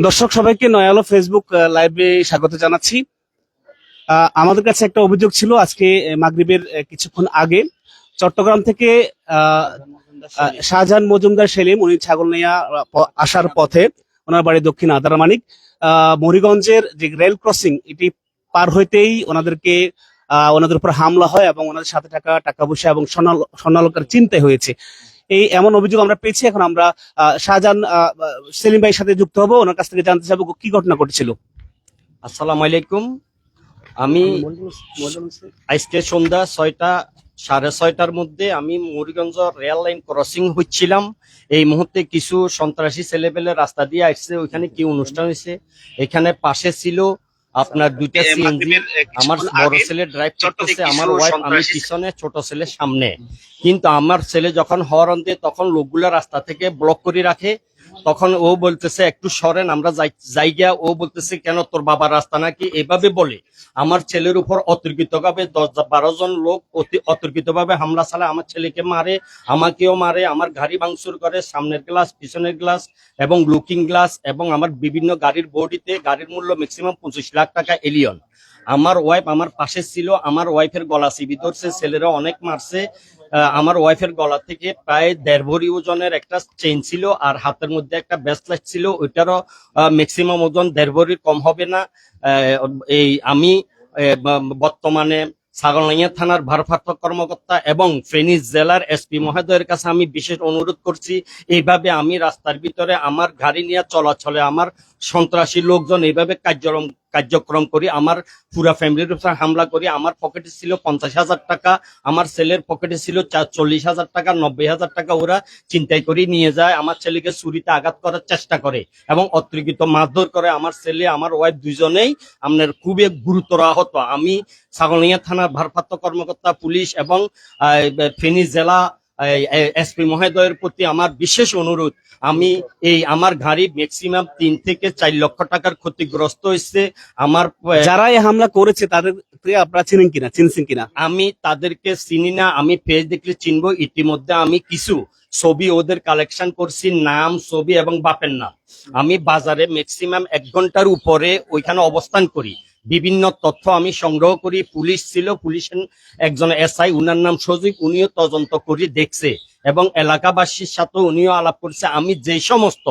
দর্শক সবাইকে নয়া আলো ফেসবুক লাইভে স্বাগত জানাচ্ছি। আমাদের কাছে একটা অভিযোগ ছিল আজকে মাগরিবের কিছুক্ষণ আগে চট্টগ্রাম থেকে শাহজাহান মজুমদার সেলিম, উনি ছাগলনাইয়া আসার পথে, ওনার বাড়ি দক্ষিণ আদারমানিক, মুড়িগঞ্জের যে রেল ক্রসিং এটি পার হইতেই ওনাদের উপর হামলা হয় এবং ওনাদের সাথে টাকা পয়সা এবং স্বর্ণালঙ্কার চিন্তাই হয়েছে। এমন অভিযোগ আমরা পেয়েছি। এখন আমরা শাহজাহান সেলিম ভাইয়ের সাথে যুক্ত হবো, ওনার কাছ থেকে জানতে চাবো কি ঘটনা ঘটেছিল। আসসালামু আলাইকুম। আমি আজকে সন্ধ্যা 6:30 মধ্যে আমি মুড়িগঞ্জ রেল লাইন ক্রসিং হচ্ছিলাম। এই মুহূর্তে কিছু সন্ত্রাসী ছেলেপেলে রাস্তা দিয়ে আসছে, ওইখানে কি অনুষ্ঠান হয়েছে, এখানে পাশে ছিল আপনার দুইটা সিএনজি। আমার বড় ছেলে ড্রাইভ করতেছে, আমার ওয়াইফ, আমি পিছনে, ছোট ছেলে সামনে। কিন্তু আমার ছেলে যখন হর্ন দেয় তখন লোকগুলা রাস্তা থেকে ব্লক করে রাখে। তখন ও বলতেছে একটু সরেন, আমরা জায়গা। ও বলতেছে কেন, তোর বাবার রাস্তা নাকি, এভাবে বলে আমার ছেলের উপর অতর্কিতভাবে 10-12 জন লোক অতর্কিতভাবে হামলা চালায়। আমার ছেলেকে মারে, আমাকেও মারে, আমার গাড়ি ভাঙচুর করে, সামনের গ্লাস, পিছনের গ্লাস এবং লুকিং গ্লাস এবং আমার বিভিন্ন গাড়ির বডিতে, গাড়ির মূল্য ম্যাক্সিমাম 25 লাখ টাকা এলিয়ন। আমার ওয়াইফ আমার পাশে ছিল, আমার ওয়াইফের গলা চিবি ধরছে, ছেলেরা অনেক মারছে। আমার ওয়াইফের গলা থেকে প্রায় 1.5 ভরি ওজনের একটা চেইন ছিল, আর হাতের মধ্যে একটা ব্রেসলেট ছিল, ওইটারও ম্যাক্সিমাম ওজন 1.5 ভরির কম হবে না। আমি বর্তমানে ছাগলনাইয়া থানার ভারপ্রাপ্ত কর্মকর্তা এবং ফেনী জেলার এসপি মহোদয়ের কাছে আমি বিশেষ অনুরোধ করছি, এইভাবে আমি রাস্তার ভিতরে আমার গাড়ি নিয়ে চলাচলে আমার সন্ত্রাসী লোকজন এইভাবে কার্যক্রম করি, আমার পুরা ফ্যামিলির উপর হামলা করি। আমার পকেটে ছিল 50,000 টাকা, আমার ছেলের পকেটে ছিল 40,000 টাকা, 90,000 টাকা ওরা চিন্তাই করে নিয়ে যায়। আমার ছেলেকে ছুরিতে আঘাত করার চেষ্টা করে এবং অতর্কিত মারধর করে। আমার ছেলে, আমার ওয়াইফ দুইজনেই আপনার খুবই গুরুতর আহত। আমি ছাগলনাইয়া থানার ভারপ্রাপ্ত কর্মকর্তা, পুলিশ এবং ফেনী জেলা এসপি মহোদয়ের প্রতি আমার বিশেষ অনুরোধ, আমার গাড়ি ম্যাক্সিমাম 3 থেকে 4 লক্ষ টাকার ক্ষতিগ্রস্ত হয়েছে। আমার যারা এই হামলা করেছে তাদেরকে আপনারা চিনছেন কিনা? আমি তাদেরকে চিনি না, আমি পেজ দেখলে চিনবো। ইতিমধ্যে আমি কিছু ছবি ওদের কালেকশন করছি, নাম, ছবি এবং বাপের নাম। আমি বাজারে ম্যাক্সিমাম 1 ঘন্টার উপরে ওইখানে অবস্থান করি, বিভিন্ন তথ্য আমি সংগ্রহ করি। পুলিশ ছিল, পুলিশের একজন এসআই, উনার নাম সজীব, উনিও তদন্ত করে দেখছে এবং এলাকাবাসীর সাথে উনিও আলাপ করছে। আমি যে সমস্ত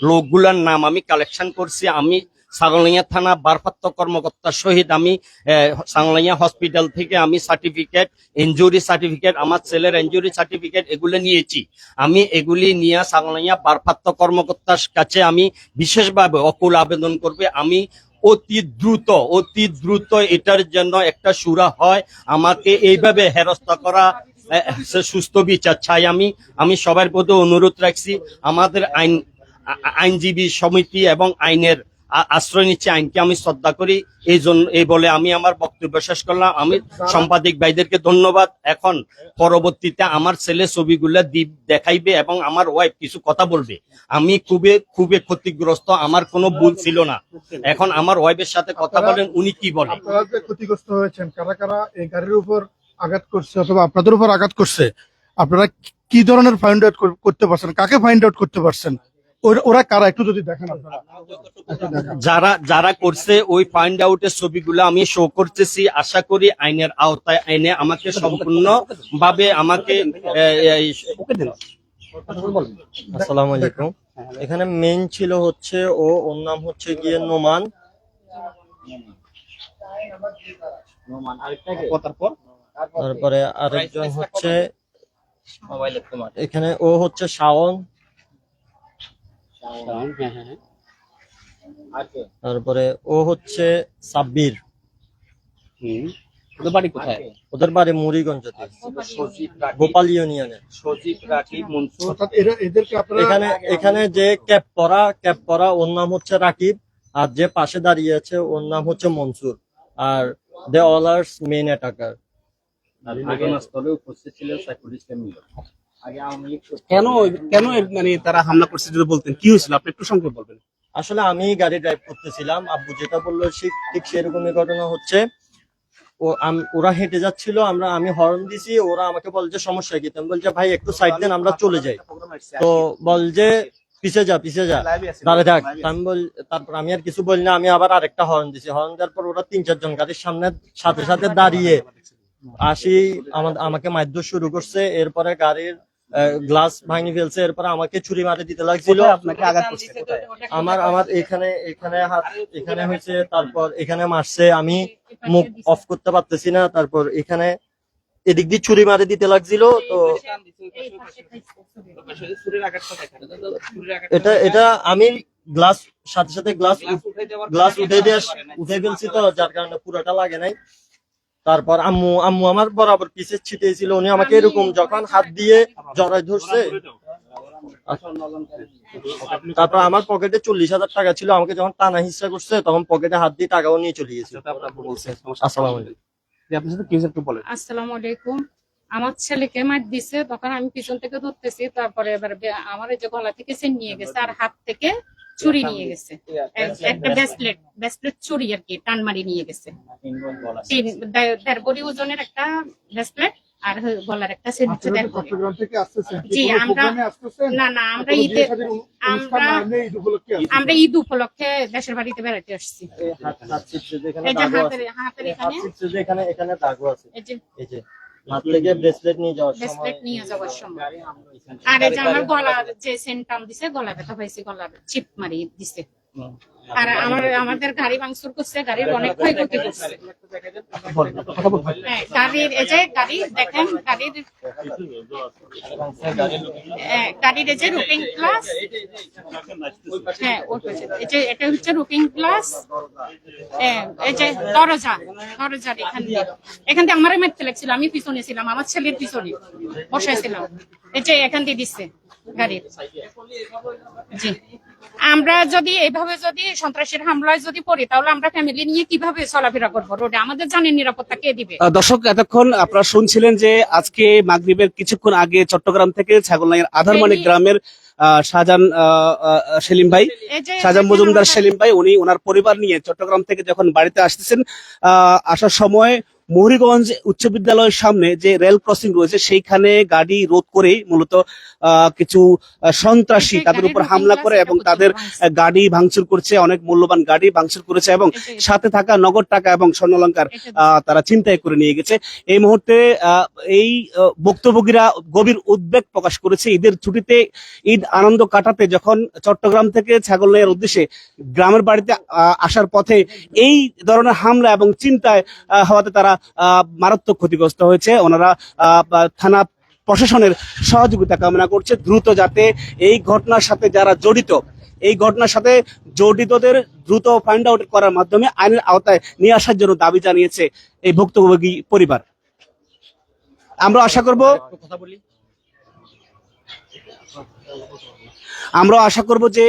লোকগুলার নাম আমি কালেকশন করছি, আমি ছাগলনাইয়া থানা ভারপ্রাপ্ত কর্মকর্তা সহিত আমি ছাগলনাইয়া হসপিটাল থেকে আমি সার্টিফিকেট, ইনজুরি সার্টিফিকেট, আমার ছেলের ইনজুরি সার্টিফিকেট এগুলো নিয়েছি। আমি এগুলি নিয়ে ছাগলনাইয়া ভারপ্রাপ্ত কর্মকর্তার কাছে আমি বিশেষভাবে অকুল আবেদন করবে। আমি অতি দ্রুত এটার জন্য একটা সুরা হয়। আমাকে এইভাবে হেরস্তা করা সুস্থ বিচার চাই। আমি সবার প্রতি অনুরোধ রাখছি, আমাদের আইনজীবী সমিতি এবং আইনের আশ্রয় নিচ্ছে, আইনকে আমি শ্রদ্ধা করি। এই বলে আমি আমার বক্তব্য শেষ করলাম। আমি সাংবাদিক ভাইদেরকে ধন্যবাদ। এখন পরবর্তীতে আমার ছেলে ছবিগুলা দেখাইবে এবং আমার ওয়াইফ কিছু কথা বলবে। আমি খুবই ক্ষতিগ্রস্ত, আমার কোনো ভুল ছিল না। এখন আমার ওয়াইফের সাথে কথা বলেন, উনি কি বলেন। আপনারা যে ক্ষতিগ্রস্ত হয়েছেন, কারা এই গাড়ির উপর আঘাত করছে অথবা আপনাদের উপর আঘাত করছে, আপনারা কি ধরনের ফাইন্ড আউট করতে পারছেন, কাকে ফাইন্ড আউট করতে পারছেন, ওরা কারা, একটু যদি দেখেন আপনারা। যারা করছে ওই ফাইন্ড আউটের ছবিগুলো আমি শো করতেছি। আশা করি আইনের আওতায় এনে আমাকে সম্পূর্ণ ভাবে আমাকে। আসসালামু আলাইকুম। এখানে মেইন ছিল হচ্ছে ওর নাম হচ্ছে গিয়ে নোমান। তারপরে আরেকজন হচ্ছে এখানে ও হচ্ছে শাওন। তারপরে ও হচ্ছে সাব্বির। ওদের বাড়ি কোথায়? ওদের বাড়ি মুড়িগঞ্জে, গোপাল ইউনিয়নে। এখানে যে ক্যাপ পরা ওর নাম হচ্ছে রাকিব, আর যে পাশে দাঁড়িয়ে আছে ওর নাম হচ্ছে মনসুর। আর they all are main attacker. কেন মানে তারা হামলা করছে যদি বলতেন, কি হয়েছিল আপনি একটু সংক্ষেপে বলবেন। আসলে আমি গাড়ি ড্রাইভ করতেছিলাম, আব্বু যেটা বললো ঠিক সেরকমই ঘটনা হচ্ছে। ওরা হেঁটে যাচ্ছিল, আমি হর্ন দিছি, ওরা আমাকে বল যে সমস্যা কি, আমি বলছে ভাই একটু সাইড দেন আমরা চলে যাই। তো বল যে পিছে যা দাঁড়া থাক। তারপর আমি আর কিছু বলি না, আমি আবার আরেকটা হর্ন দিছি। হর্ন দেওয়ার পর ওরা 3-4 জন গাড়ির সাথে সাথে দাঁড়িয়ে আসি আমাকে মারধর শুরু করছে। এরপরে গাড়ির গ্লাস ভাঙি ফেলছে, এরপরে আমাকে ছুরি মারে দিতে লাগছিল। আপনাকে আঘাত করছে কোথায়? আমার এখানে হাত এখানে হয়েছে, তারপর এখানে মারছে, আমি মুখ অফ করতে পারতেছি না। তারপর এখানে এদিক দিয়ে ছুরি মারে দিতে লাগছিল। তো এটা আমি গ্লাস সাথে সাথে গ্লাস উঠে ফেলছি, তো যার কারণে পুরোটা লাগে নাই। তারপর আম্মু আমার বরাবর পিছে ছিটিয়েছিল, উনি আমাকে এরকম যখন হাত দিয়ে জড়াই ধরছে। তারপর আমার পকেটে 40,000 টাকা ছিল, আমাকে যখন টানা হিস্সা করছে তখন পকেটে হাত দিয়ে টাকাও নিয়ে চলে গেছে। আসসালামু আলাইকুম। আপনার সাথে কি হয়েছে একটু বলেন। আসসালামু আলাইকুম। আমার ছেলেকে মার দিছে, তখন আমি পিছন থেকে ধরতেছি। তারপরে এবার আমার এই যে গলা থেকে চেন নিয়ে গেছে আর হাত থেকে চুরি নিয়ে গেছে, একটা ব্রেসলেট চুরি আর কি, টান মারি নিয়ে গেছে। 1.5 বড়ি ওজনের একটা ব্রেসলেট আর গলার একটা চেন হচ্ছে 1.5 বড়ি। চট্টগ্রাম থেকে আসতেছেন? জি, আমরা না আমরা ঈদ উপলক্ষে দেশের বাড়িতে বেড়াতে আসছি। এই যে হাতের এখানে দাগও আছে, এই যে এই যে হাত থেকে ব্রেসলেট নিয়ে যাওয়ার সময়। আর এই যে আমার গলার যে সেন্টাম দিছে, গলা ব্যথা পাইছি, গলার চিপ মারি দিছে। আর আমাদের গাড়ি ভাঙচুর করছে, গাড়ির অনেক ক্ষয়ক্ষতি করছে। হ্যাঁ, গাড়ির এই যে গাড়ি দেখেন, গাড়ির এই যে রুটিং গ্লাস, হ্যাঁ এটা হচ্ছে রুটিং গ্লাস। এই যে দরজার এখান দিয়ে আমারই মারতে লাগছিল, আমি পিছনে ছিলাম, আমার ছেলের পিছনে বসাইছিলাম। এই যে এখান দিয়ে দিচ্ছে গাড়ির। জি, আমরা যদি এইভাবে যদি সন্ত্রাসের হামলায় যদি পড়ি, তাহলে আমরা ফ্যামিলি নিয়ে কিভাবে চলাফেরা করবো রোডে? আমাদের জানেন নিরাপত্তা কে দিবে? দর্শক, এতক্ষণ আপনারা শুনছিলেন যে আজকে মাগরিবের কিছুক্ষণ আগে চট্টগ্রাম থেকে ছাগলনাইয়ের আধারমানিক গ্রামের শাহজাহান মজুমদার সেলিম ভাই, উনি ওনার পরিবার নিয়ে চট্টগ্রাম থেকে যখন বাড়িতে আসতেছেন, আসার সময় মুহুরীগঞ্জ উচ্চ বিদ্যালয়ের সামনে যে রেল ক্রসিং রয়েছে সেইখানে গাড়ি রোধ করে মূলত কিছু সন্ত্রাসী তাদের উপর হামলা করে এবং তাদের গাড়ি ভাঙচুর করছে, অনেক মূল্যবান গাড়ি ভাঙচুর করেছে এবং সাথে থাকা নগদ টাকা এবং স্বর্ণালংকার তারা ছিনতাই করে নিয়ে গেছে। এই মুহূর্তে এই ভুক্তভোগীরা গভীর উদ্বেগ প্রকাশ করেছে। ঈদের ছুটিতে ঈদ আনন্দ কাটাতে যখন চট্টগ্রাম থেকে ছাগলনাইয়ের উদ্দেশ্যে গ্রামের বাড়িতে আসার পথে এই ধরনের হামলা এবং চিন্তায় হওয়াতে তারা মারাত্মক ক্ষতিগ্রস্ত হয়েছে। ওনারা থানা প্রশাসনের সহযোগিতা কামনা করছে, দ্রুত যাতে এই ঘটনার সাথে যারা জড়িত, এই ঘটনার সাথে জড়িতদের দ্রুত ফাইন্ড আউট করার মাধ্যমে আইনের আওতায় নিয়ে আসার জন্য দাবি জানিয়েছে এই ভুক্তভোগী পরিবার। আমরা আশা করব যে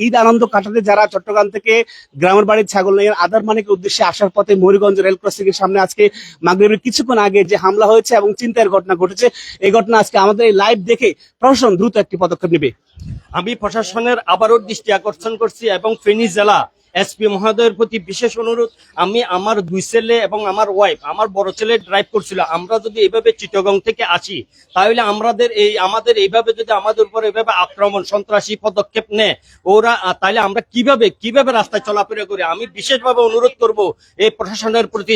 ঈদ আনন্দ কাটাতে যারা চট্টগ্রাম থেকে গ্রামের বাড়ির ছাগলনাইয়ের আধারমানিকের উদ্দেশ্যে আসার পথে মুহুরীগঞ্জ রেল ক্রসিং এর সামনে আজকে মাগরিবের কিছুক্ষণ আগে যে হামলা হয়েছে এবং চিন্তার ঘটনা ঘটেছে, এই ঘটনা আজকে আমাদের এই লাইভ দেখে প্রশাসন দ্রুত একটি পদক্ষেপ নেবে। আমি প্রশাসনের আবারও দৃষ্টি আকর্ষণ করছি এবং ফেনী জেলা এসপি মহোদয়ের প্রতি বিশেষ অনুরোধ। আমি আমার 2 ছেলে এবং আমার ওয়াইফ, আমার বড় ছেলে ড্রাইভ করছিল। আমরা যদি এইভাবে চিটাগং থেকে আসি, তাহলে আমাদের এইভাবে যদি আমাদের উপর এইভাবে আক্রমণ সন্ত্রাসী পদক্ষেপ নেয় ওরা, তাহলে আমরা কিভাবে রাস্তায় চলাফেরা করি? আমি বিশেষভাবে অনুরোধ করব এই প্রশাসনের প্রতি,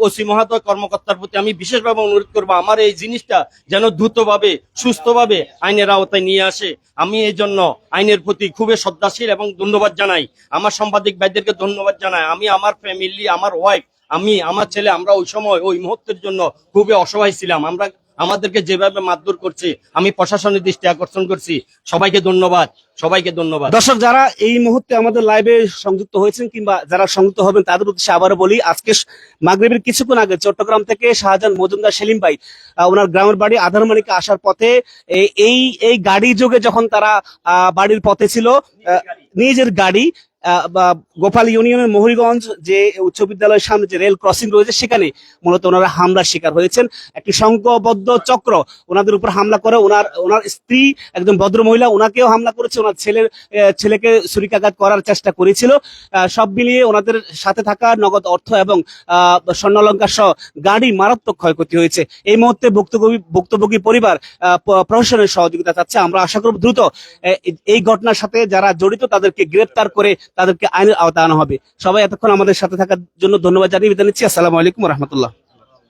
ওসি মহোদয় কর্মকর্তার প্রতি আমি বিশেষভাবে অনুরোধ করব, আমার এই জিনিসটা যেন দ্রুতভাবে সুস্থভাবে আইনের আওতায় নিয়ে আসে। আমি এই জন্য আইনের প্রতি খুবই শ্রদ্ধাশীল এবং ধন্যবাদ জানাই, আমার সাংবাদিক ভাইদেরকে ধন্যবাদ জানাই। আমি আমার ফ্যামিলি, আমার ওয়াইফ, আমার ছেলে, আমরা ওই সময় ওই মুহূর্তের জন্য খুবই অসহায় ছিলাম। আমাদেরকে যেভাবে মারধর করছে, আমি প্রশাসনের দৃষ্টি আকর্ষণ করছি। সবাইকে ধন্যবাদ। দর্শক, যারা এই মুহূর্তে আমাদের লাইভে সংযুক্ত হয়েছেন কিংবা যারা সংযুক্ত হবেন তাদের উদ্দেশ্যে আবারও বলি, আজকে মাগরিবের কিছুক্ষণ আগে চট্টগ্রাম থেকে শাহজাহান মজুমদার সেলিম ভাই ওনার গ্রামের বাড়ি আধারমানিকে আসার পথে এই গাড়ি যোগে যখন তারা বাড়ির পথে ছিল, নিজের গাড়ি বা গোপাল ইউনিয়নের মহুরীগঞ্জ যে উচ্চ বিদ্যালয়ের সামনে যে রেল ক্রসিং রয়েছে সেখানে মূলত ওনারা হামলার শিকার হয়েছেন। একটি সংঘবদ্ধ চক্র ওনাদের উপর হামলা করে, ওনার স্ত্রী একজন ভদ্র মহিলা, ওনাকেও হামলা করেছে, ওনার ছেলেকে ছুরিকাঘাত করার চেষ্টা করেছিল। সব মিলিয়ে ওনাদের সাথে থাকা নগদ অর্থ এবং স্বর্ণালঙ্কার সহ গাড়ি মারাত্মক ক্ষয়ক্ষতি হয়েছে। এই মুহূর্তে ভুক্তভোগী পরিবার প্রশাসনের সহযোগিতা চাচ্ছে। আমরা আশা করব দ্রুত এই ঘটনার সাথে যারা জড়িত তাদেরকে গ্রেপ্তার করে তাদেরকে আইনের আওতায় আনা হবে। সবাই এতক্ষণ আমাদের সাথে থাকার জন্য ধন্যবাদ জানিয়ে বিদায় নিচ্ছি। আসসালামু আলাইকুম রহমতুল্লাহ।